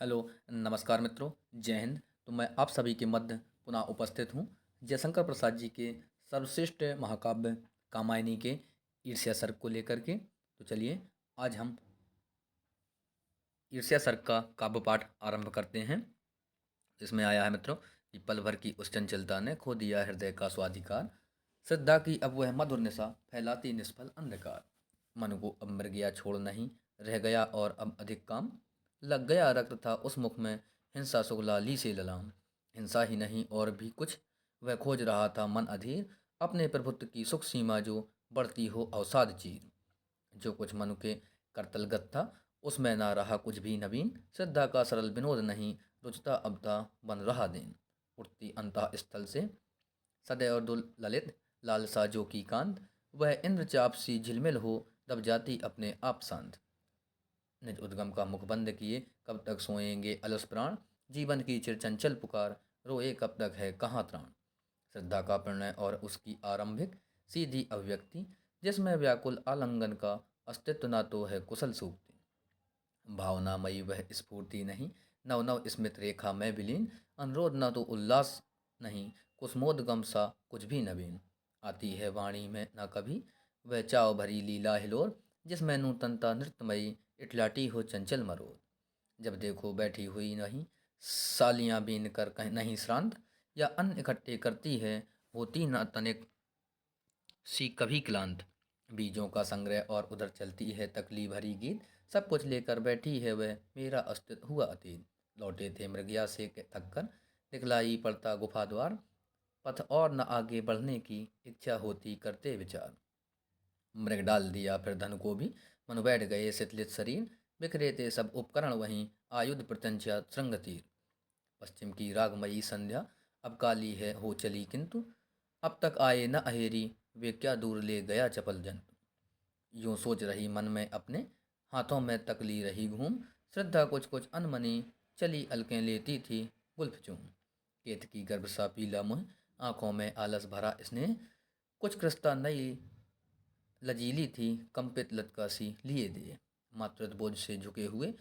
Hello, नमस्कार मित्रों, जय हिंद। तो मैं आप सभी के मध्य पुनः उपस्थित हूँ जयशंकर प्रसाद जी के सर्वश्रेष्ठ महाकाव्य कामायनी के ईर्ष्या सर्ग को लेकर के। तो चलिए आज हम ईर्ष्या सर्ग का काव्य पाठ आरंभ करते हैं। इसमें आया है मित्रों कि पल भर की उस चंचलता ने खो दिया हृदय का स्वाधिकार। श्रद्धा की अब वह मधुर निशा फैलाती निष्फल अंधकार। मन को अब मृगया छोड़ नहीं रह गया और अब अधिक काम। लग गया रक्त था उस मुख में हिंसा शुक्ला ली से ललाम। हिंसा ही नहीं और भी कुछ वह खोज रहा था मन अधीर। अपने प्रभुत्व की सुख सीमा जो बढ़ती हो अवसाद चीर। जो कुछ मनु के करतलगत था उसमें ना रहा कुछ भी नवीन। श्रद्धा का सरल विनोद नहीं रुचता अब था बन रहा दिन। उठती अंतः स्थल से सदैव दुल ललित लालसा जो की कांत। वह इंद्र चाप सी झिलमिल हो दब जाती अपने आप शांत। निज उद्गम का मुख बंद किए कब तक सोएंगे अलस प्राण। जीवन की चिरचंचल पुकार रोए कब तक है कहाँ त्राण। श्रद्धा का प्रणय और उसकी आरंभिक सीधी अभिव्यक्ति जिसमें व्याकुल आलंगन का अस्तित्व न तो है कुशल सूक्ति। भावनामयी वह स्फूर्ति नहीं नव नव स्मित रेखा में विलीन। अनुरोध न तो उल्लास नहीं कुसमोदगम सा कुछ भी नवीन। आती है वाणी में न कभी वह चाव भरी लीला हिलोर। जिसमें नूतनता नृत्यमयी इटलाटी हो चंचल मरोर। जब देखो बैठी हुई नहीं सालियां बीन कर कहीं नहीं श्रांत। या अन्न इकट्ठे करती है होती न तनिक सी कभी क्लांत। बीजों का संग्रह और उधर चलती है तकली भरी गीत। सब कुछ लेकर बैठी है वह मेरा अस्तित्व हुआ अतीत। लौटे थे मृगया से थक कर दिखलाई पड़ता गुफा द्वार। पथ और न आगे बढ़ने की इच्छा होती करते विचार। मृग डाल दिया फिर धन को भी मनु बैठ गए शिथिलित शरीर। बिखरे थे सब उपकरण वहीं आयुध प्रत्यंचा श्रृंग तीर। पश्चिम की रागमयी संध्या अब काली है हो चली किंतु अब तक आए न अहेरी वे क्या दूर ले गया चपल जंतु। यूं सोच रही मन में अपने हाथों में तकली रही घूम। श्रद्धा कुछ कुछ अनमनी चली अलकें लेती थी गुल्फ चूम। केत की गर्भ सा पीला मुँह आंखों में आलस भरा स्नेह। कुछ कृष्णा नई लजीली थी कंपित लतकासी लिए दिए। मातृत्व बोझ से झुके हुए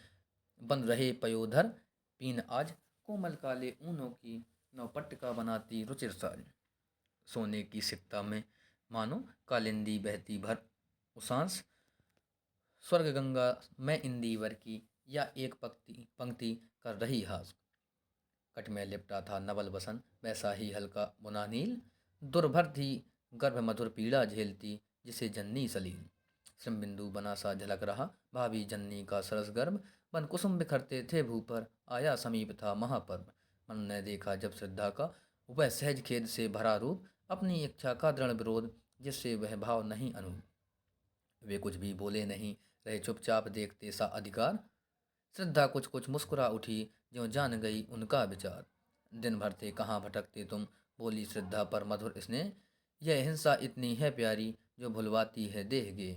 बन रहे पयोधर पीन आज कोमल काले ऊनों की नौपट्टिका बनाती रुचिर साज। सोने की सिक्ता में मानो कालिंदी बहती भर उसांस। स्वर्ग गंगा में इंदिवर की या एक पंक्ति पंक्ति कर रही हास। कट में लिपटा था नवल बसन वैसा ही हल्का बुना नील। दुर्भर थी गर्भ मधुर पीड़ा झेलती जिसे जननी सलील। श्रम बिंदु बना सा झलक रहा भावी जननी का सरस गर्भ। बन कुसुम बिखरते थे भू पर आया समीप था महापर्व। मन ने देखा जब श्रद्धा का वह सहज खेद से भरा रूप। अपनी इच्छा का दृढ़ विरोध जिससे वह भाव नहीं अनूप। वे कुछ भी बोले नहीं रहे चुपचाप देखते सा अधिकार। श्रद्धा कुछ कुछ मुस्कुरा उठी ज्यों जान गई उनका विचार। दिन भर थे कहाँ भटकते तुम बोली श्रद्धा पर मधुर स्नेह। यह हिंसा इतनी है प्यारी जो भुलवाती है देह गे।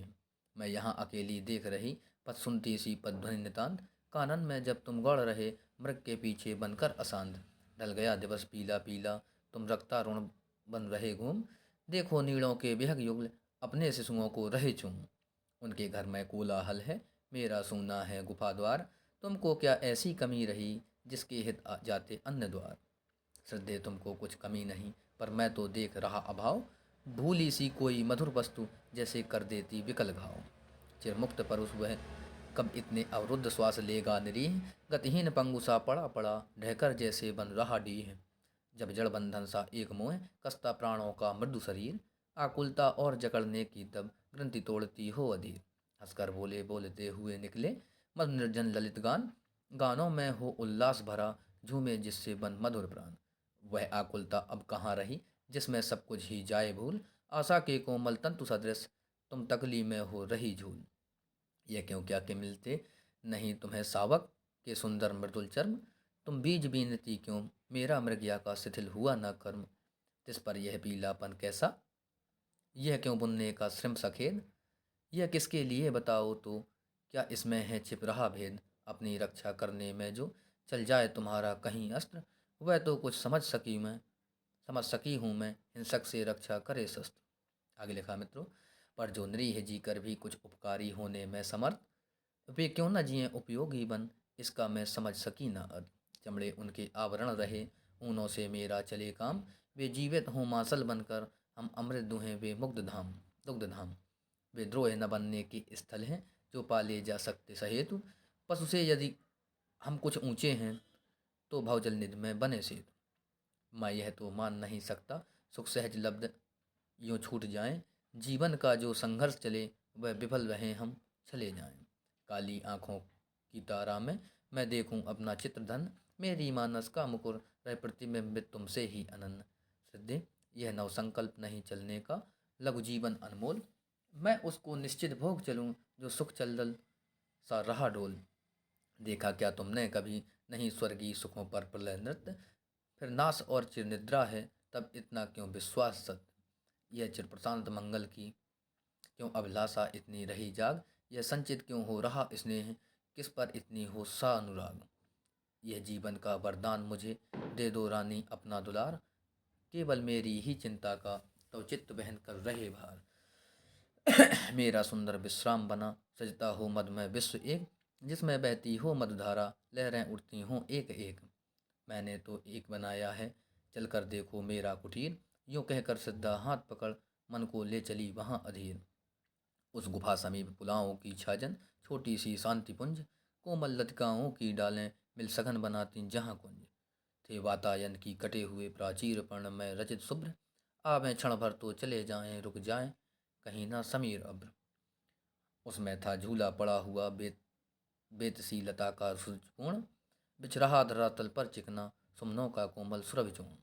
मैं यहाँ अकेली देख रही पथ सुनती सी पदध्वनि नितांत। कानन में जब तुम गौड़ रहे मृग के पीछे बनकर अशांत। ढल गया दिवस पीला पीला तुम रक्तारुण बन रहे घूम। देखो नीड़ों के बेहग युगल अपने शिशुओं को रहे चूम। उनके घर में कोलाहल है मेरा सूना है गुफा द्वार। तुमको क्या ऐसी कमी रही जिसके हित जाते अन्य द्वार। श्रद्धे तुमको कुछ कमी नहीं पर मैं तो देख रहा अभाव। भूली सी कोई मधुर वस्तु जैसे कर देती विकल घाव। चिरमुक्त परुष वह कब इतने अवरुद्ध श्वास लेगा निरीह। गतिहीन पंगु सा पड़ा पड़ा ढहकर जैसे बन रहा डीह। जब जड़ बंधन सा एक मोह कसता प्राणों का मृदु शरीर। आकुलता और जकड़ने की तब ग्रंथि तोड़ती हो अधीर। हंसकर बोले बोलते हुए निकले मद निर्जन ललित गान। गानों में हो उल्लास भरा झूमे जिससे बन मधुर प्राण। वह आकुलता अब कहाँ रही जिसमें सब कुछ ही जाए भूल। आशा के कोमल तंतु सदृश तुम तकली में हो रही झूल। यह क्यों क्या के मिलते नहीं तुम्हें सावक के सुंदर मृदुल चर्म। तुम बीज बीनती क्यों मेरा मृगया का शिथिल हुआ न कर्म। तिस पर यह पीलापन कैसा यह क्यों बुनने का श्रम सखेद। यह किसके लिए बताओ तो क्या इसमें है छिप रहा भेद। अपनी रक्षा करने में जो चल जाए तुम्हारा कहीं अस्त्र। वह तो कुछ समझ सकी हूँ मैं हिंसक से रक्षा करे शस्त्र। आगे लिखा मित्रों पर जो निरीह जी कर भी कुछ उपकारी होने में समर्थ। वे क्यों न जिए उपयोगी बन इसका मैं समझ सकी न अर्थ। चमड़े उनके आवरण रहे, ऊनों से मेरा चले काम। वे जीवित हों मांसल बनकर, हम अमृत दुहें वे दुग्ध धाम। वे द्रोह न बनने के स्थल हैं, जो पाले जा सकते सहेतु। पशु से यदि हम कुछ ऊंचे हैं, तो भवजल निधि में बने सेतु। मैं यह तो मान नहीं सकता, सुख सहज लब्ध यूं छूट जाएं। जीवन का जो संघर्ष चले, वह विफल रहे हम चले जाएं। काली आंखों की तारा में मैं देखूं अपना चित्रधन। मेरी मानस का मुकुर रह प्रतिबिंबित तुमसे ही अनन्य। सिद्धि यह नव संकल्प नहीं चलने का, लघु जीवन अनमोल। मैं उसको निश्चित भोग चलूं, जो सुख चलदल सा रहा डोल। देखा क्या तुमने कभी नहीं स्वर्गीय सुखों पर प्रलय नृत्य। फिर नाश और चिर निद्रा है, तब इतना क्यों विश्वास सत्य। यह चिर प्रशांत मंगल की क्यों अभिलाषा इतनी रही जाग। यह संचित क्यों हो रहा स्नेह, किस पर इतनी हो सा अनुराग। यह जीवन का वरदान मुझे दे दो रानी अपना दुलार। केवल मेरी ही चिंता का तो चित्त बहन कर रहे भार। मेरा सुंदर विश्राम बना सजता हो मधुमय विश्व एक, जिसमें बहती हो मधुधारा लहरें उठती हों एक एक। मैंने तो एक बनाया है, चलकर देखो मेरा कुटीर। यूं कहकर सिद्धा हाथ पकड़ मन को ले चली वहाँ अधीर। उस गुफा समीप पुलाओं की छाजन, छोटी सी शांति पुंज। कोमल लतिकाओं की डालें मिल सघन बनाती जहाँ कुंज। थे वातायन की कटे हुए प्राचीर पर्ण में रचित शुभ्र। आवें क्षण भर तो चले जाएं रुक जाएं, कहीं ना समीर अब्र। उसमें था झूला पड़ा हुआ बेतसी लता का सुरूजपूर्ण। बिछ रहा धरातल पर चिकना सुमनों का कोमल सुरभिचूर्ण।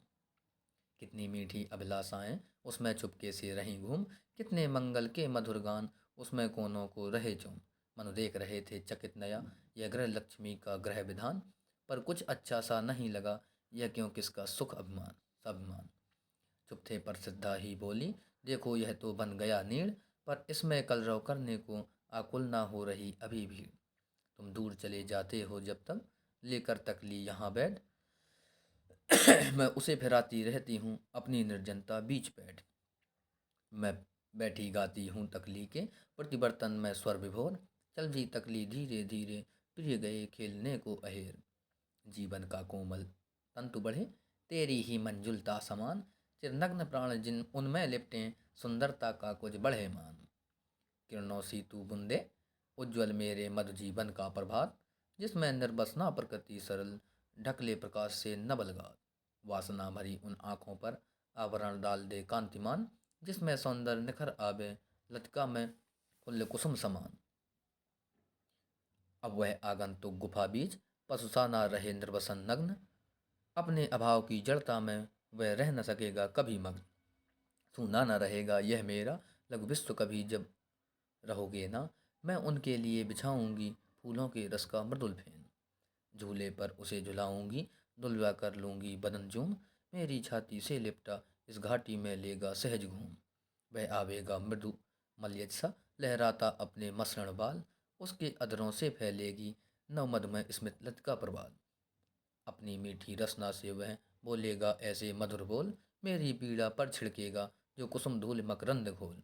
कितनी मीठी अभिलाषाएं उसमें चुपके से रहीं घूम। कितने मंगल के मधुर गान उसमें कोनों को रहे चूम। मनु देख रहे थे चकित नया, यह ग्रह लक्ष्मी का ग्रह विधान। पर कुछ अच्छा सा नहीं लगा, यह क्यों किसका सुख अभिमान स्वाभिमान। चुप थे पर सिद्धा ही बोली, देखो यह तो बन गया नीड़। पर इसमें कलरव करने को आकुल ना हो रही अभी भी। तुम दूर चले जाते हो जब तक, लेकर तकली यहाँ बैठ। मैं उसे फिराती रहती हूँ अपनी निर्जनता बीच बैठ। मैं बैठी गाती हूँ तकली के प्रतिबर्तन में स्वर विभोर। चल भी तकली धीरे धीरे, प्रिय गए खेलने को अहेर। जीवन का कोमल तंतु बढ़े, तेरी ही मंजुलता समान। चिरनग्न प्राण जिन उनमें लिपटें, सुंदरता का कुछ बढ़े मान। किरणों सी तू बूंदे उज्ज्वल मेरे मधु जीवन का प्रभात। जिसमें निर्बसना प्रकृति सरल, ढकले प्रकाश से नबलगात। वासना भरी उन आँखों पर आवरण डाल दे कांतिमान। जिसमें सौंदर्य निखर आवे, लतिका में फुल्ल कुसुम समान। अब वह आगंतुक गुफा बीच, पशु सा ना रहे निर्वसन नग्न। अपने अभाव की जड़ता में वह रह न सकेगा कभी मग्न। सूना न रहेगा यह मेरा लघु विश्व कभी जब रहोगे ना। मैं उनके लिए बिछाऊंगी फूलों के रस का मृदुल फेन। झूले पर उसे झुलाऊंगी, दुलवा कर लूंगी बदन जूम। मेरी छाती से लिपटा इस घाटी में लेगा सहज घूम। वह आवेगा मृदु मलयज सा, लहराता अपने मसृण बाल। उसके अधरों से फैलेगी नव मधुमय स्मित लतिका प्रवाल। अपनी मीठी रसना से वह बोलेगा ऐसे मधुर बोल। मेरी पीड़ा पर छिड़केगा जो कुसुम धूल मकरंद घोल।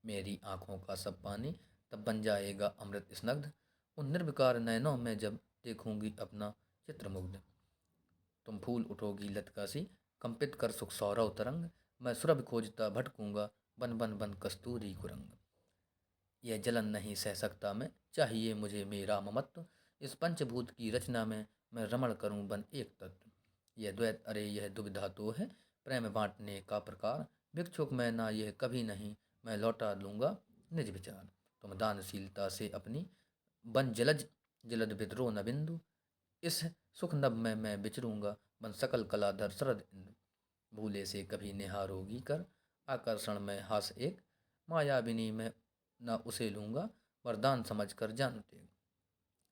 मेरी आँखों का सब पानी तब बन जाएगा अमृत स्नग्ध। उन निर्विकार नयनों में जब देखूंगी अपना चित्रमुग्ध। तुम फूल उठोगी लतिका सी, कंपित कर सुख सौरव तरंग। मैं सुरभि खोजता भटकूंगा, बन बन बन कस्तूरी कुरंग। यह जलन नहीं सह सकता मैं, चाहिए मुझे मेरा ममत्व। इस पंचभूत की रचना में मैं रमण करूं बन एक तत्व। यह द्वैत अरे यह दुविधा तो है, प्रेम बांटने का प्रकार। भिक्षुक मैं ना यह कभी नहीं, मैं लौटा लूंगा निज विचार। तुम दानशीलता से अपनी बन जलज जलद विद्रोह न बिंदु। इस सुख नभ में मैं विचरूंगा, बन सकल कलाधर शरद इंदु। भूले से कभी निहारोगी कर, आकर्षण में हास एक। मायाविनी में न उसे लूंगा, वरदान समझ कर जानू तेग।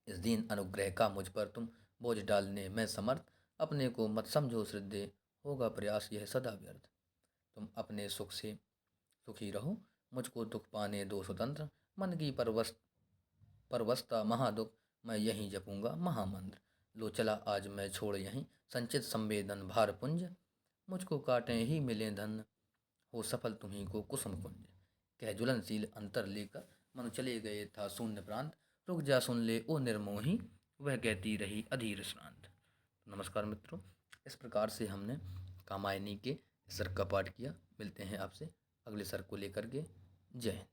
इस दीन अनुग्रह का मुझ पर तुम बोझ डालने में समर्थ। अपने को मत समझो श्रद्धे, होगा प्रयास यह सदा व्यर्थ। तुम अपने सुख से सुखी रहो, मुझको दुख पाने दो स्वतंत्र। मन की परवस्ता महादुख, मैं यहीं जपूंगा महामंत्र। लो चला आज मैं छोड़ यहीं, संचित संवेदन भार पुंज। मुझको काटें ही मिले धन, हो सफल तुम्ही को कुसुम कुंज। कह ज्वलनशील अंतर लेकर मनु चले गए था शून्य प्रांत। रुक जा सुन ले ओ निर्मोही, वह कहती रही अधीर श्रांत। नमस्कार मित्रों, इस प्रकार से हमने कामायनी के सर्ग का पाठ किया। मिलते हैं आपसे अगले सर्ग को लेकर के। जय हिंद।